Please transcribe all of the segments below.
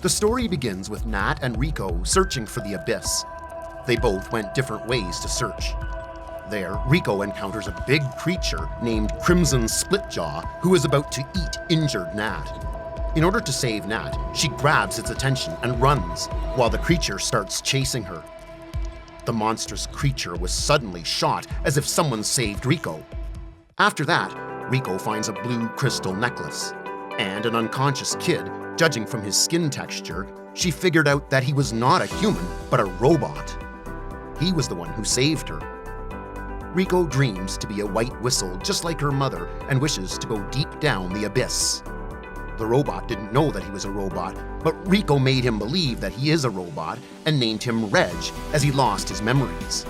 The story begins with Nat and Rico searching for the abyss. They both went different ways to search. There, Rico encounters a big creature named Crimson Splitjaw who is about to eat injured Nat. In order to save Nat, she grabs its attention and runs, while the creature starts chasing her. The monstrous creature was suddenly shot as if someone saved Rico. After that, Rico finds a blue crystal necklace, and an unconscious kid, judging from his skin texture, she figured out that he was not a human, but a robot. He was the one who saved her. Rico dreams to be a white whistle just like her mother and wishes to go deep down the abyss. The robot didn't know that he was a robot, but Rico made him believe that he is a robot and named him Reg as he lost his memories.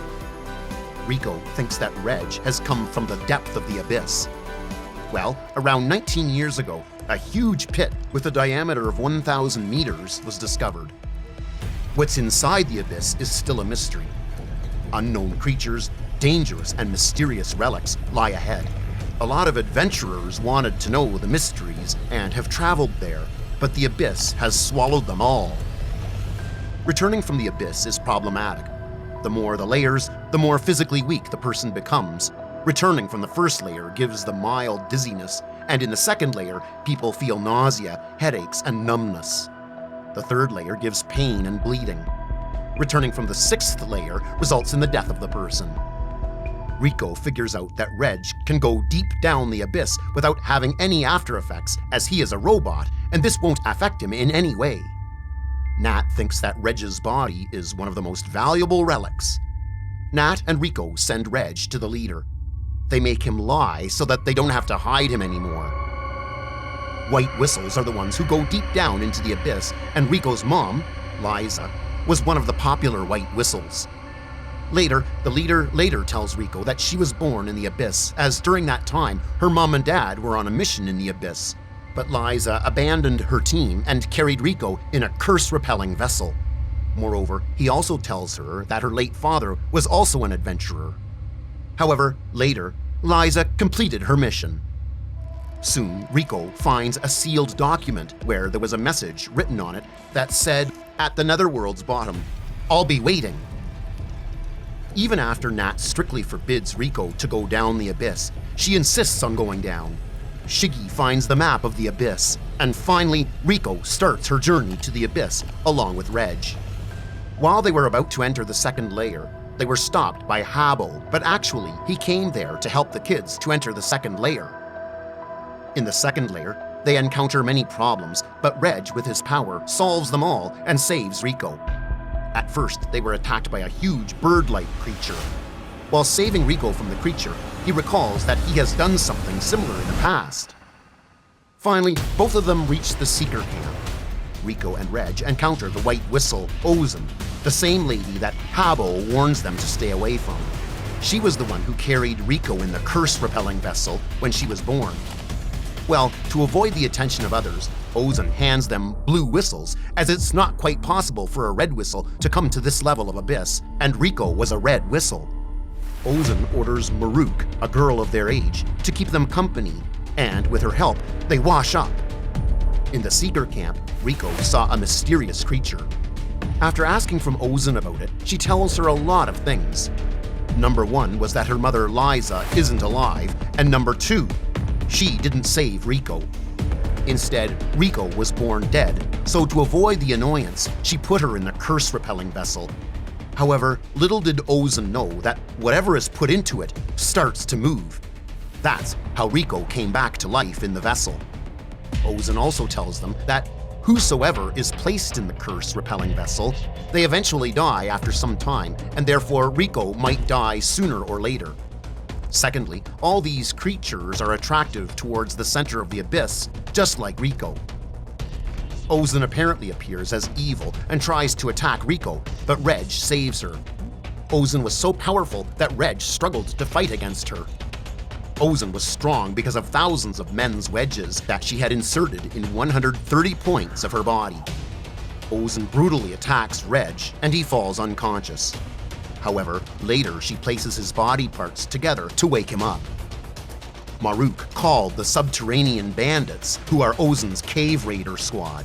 Rico thinks that Reg has come from the depth of the abyss. Well, around 19 years ago, a huge pit with a diameter of 1,000 meters was discovered. What's inside the abyss is still a mystery. Unknown creatures, dangerous and mysterious relics lie ahead. A lot of adventurers wanted to know the mysteries and have traveled there, but the abyss has swallowed them all. Returning from the abyss is problematic. The more the layers, the more physically weak the person becomes. Returning from the first layer gives them mild dizziness, and in the second layer, people feel nausea, headaches, and numbness. The third layer gives pain and bleeding. Returning from the sixth layer results in the death of the person. Rico figures out that Reg can go deep down the abyss without having any after effects, as he is a robot, and this won't affect him in any way. Nat thinks that Reg's body is one of the most valuable relics. Nat and Rico send Reg to the leader. They make him lie so that they don't have to hide him anymore. White whistles are the ones who go deep down into the abyss, and Rico's mom, Liza, was one of the popular white whistles. Later, the leader tells Rico that she was born in the abyss, as during that time, her mom and dad were on a mission in the abyss. But Liza abandoned her team and carried Rico in a curse-repelling vessel. Moreover, he also tells her that her late father was also an adventurer. However, later, Liza completed her mission. Soon, Rico finds a sealed document where there was a message written on it that said, "At the Netherworld's bottom, I'll be waiting." Even after Nat strictly forbids Rico to go down the abyss, she insists on going down. Shiggy finds the map of the abyss, and finally, Rico starts her journey to the abyss along with Reg. While they were about to enter the second layer, they were stopped by Habbo, but actually, he came there to help the kids to enter the second layer. In the second layer, they encounter many problems, but Reg, with his power, solves them all and saves Rico. At first, they were attacked by a huge bird-like creature. While saving Rico from the creature, he recalls that he has done something similar in the past. Finally, both of them reach the Seeker camp. Rico and Reg encounter the white whistle, Ozen, the same lady that Habbo warns them to stay away from. She was the one who carried Rico in the curse-repelling vessel when she was born. Well, to avoid the attention of others, Ozen hands them blue whistles, as it's not quite possible for a red whistle to come to this level of abyss, and Rico was a red whistle. Ozen orders Maruk, a girl of their age, to keep them company, and with her help, they wash up. In the Seeker camp, Rico saw a mysterious creature. After asking from Ozen about it, she tells her a lot of things. Number 1 was that her mother Liza isn't alive, and number 2, she didn't save Rico. Instead, Rico was born dead, so to avoid the annoyance, she put her in the curse-repelling vessel. However, little did Ozen know that whatever is put into it starts to move. That's how Rico came back to life in the vessel. Ozen also tells them that whosoever is placed in the curse-repelling vessel, they eventually die after some time, and therefore Rico might die sooner or later. Secondly, all these creatures are attractive towards the center of the abyss, just like Rico. Ozen apparently appears as evil and tries to attack Rico, but Reg saves her. Ozen was so powerful that Reg struggled to fight against her. Ozen was strong because of thousands of men's wedges that she had inserted in 130 points of her body. Ozen brutally attacks Reg, and he falls unconscious. However, later she places his body parts together to wake him up. Maruk called the subterranean bandits, who are Ozen's cave raider squad.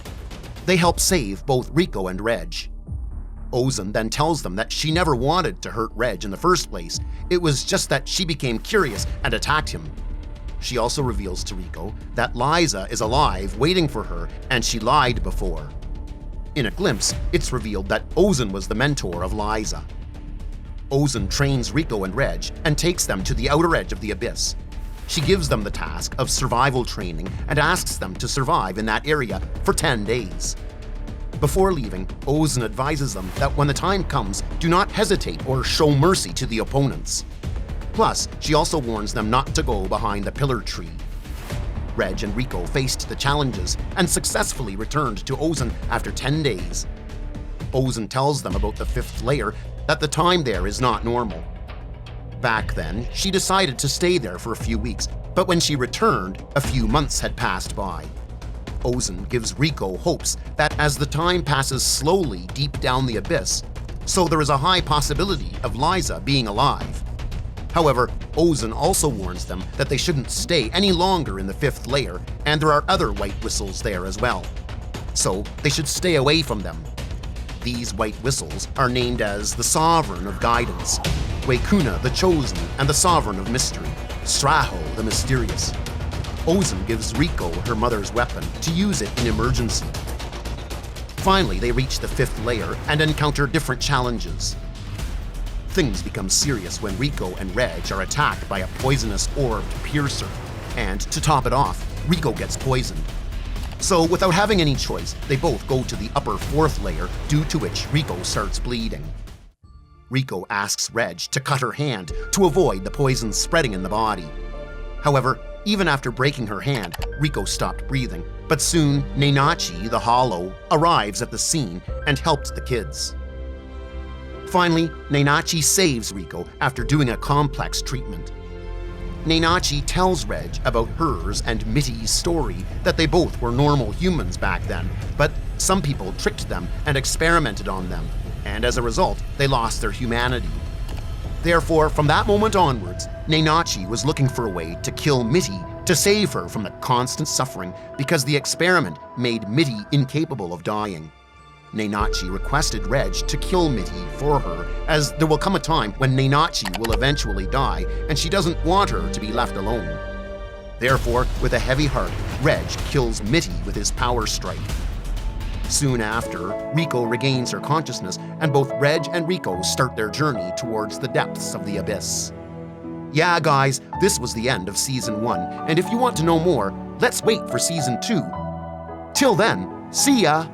They help save both Rico and Reg. Ozan then tells them that she never wanted to hurt Reg in the first place. It was just that she became curious and attacked him. She also reveals to Rico that Liza is alive waiting for her and she lied before. In a glimpse, it's revealed that Ozan was the mentor of Liza. Ozan trains Rico and Reg and takes them to the outer edge of the abyss. She gives them the task of survival training and asks them to survive in that area for 10 days. Before leaving, Ozan advises them that when the time comes, do not hesitate or show mercy to the opponents. Plus, she also warns them not to go behind the pillar tree. Reg and Rico faced the challenges and successfully returned to Ozan after 10 days. Ozan tells them about the fifth layer, that the time there is not normal. Back then, she decided to stay there for a few weeks, but when she returned, a few months had passed by. Ozan gives Rico hopes that as the time passes slowly deep down the abyss, so there is a high possibility of Liza being alive. However, Ozan also warns them that they shouldn't stay any longer in the fifth layer, and there are other white whistles there as well. So they should stay away from them. These white whistles are named as the Sovereign of Guidance, Waikuna the Chosen, and the Sovereign of Mystery, Straho the Mysterious. Ozan gives Rico her mother's weapon to use it in emergency. Finally, they reach the fifth layer and encounter different challenges. Things become serious when Rico and Reg are attacked by a poisonous orbed piercer, and to top it off, Rico gets poisoned. So without having any choice, they both go to the upper fourth layer, due to which Rico starts bleeding. Rico asks Reg to cut her hand to avoid the poison spreading in the body. However, even after breaking her hand, Rico stopped breathing, but soon Neinachi, the Hollow, arrives at the scene and helps the kids. Finally, Neinachi saves Rico after doing a complex treatment. Neinachi tells Reg about hers and Mitty's story, that they both were normal humans back then, but some people tricked them and experimented on them, and as a result, they lost their humanity. Therefore, from that moment onwards, Neinachi was looking for a way to kill Mitty to save her from the constant suffering, because the experiment made Mitty incapable of dying. Neinachi requested Reg to kill Mitty for her, as there will come a time when Neinachi will eventually die, and she doesn't want her to be left alone. Therefore, with a heavy heart, Reg kills Mitty with his power strike. Soon after, Rico regains her consciousness, and both Reg and Rico start their journey towards the depths of the abyss. Yeah, guys, this was the end of Season 1, and if you want to know more, let's wait for Season 2. Till then, see ya!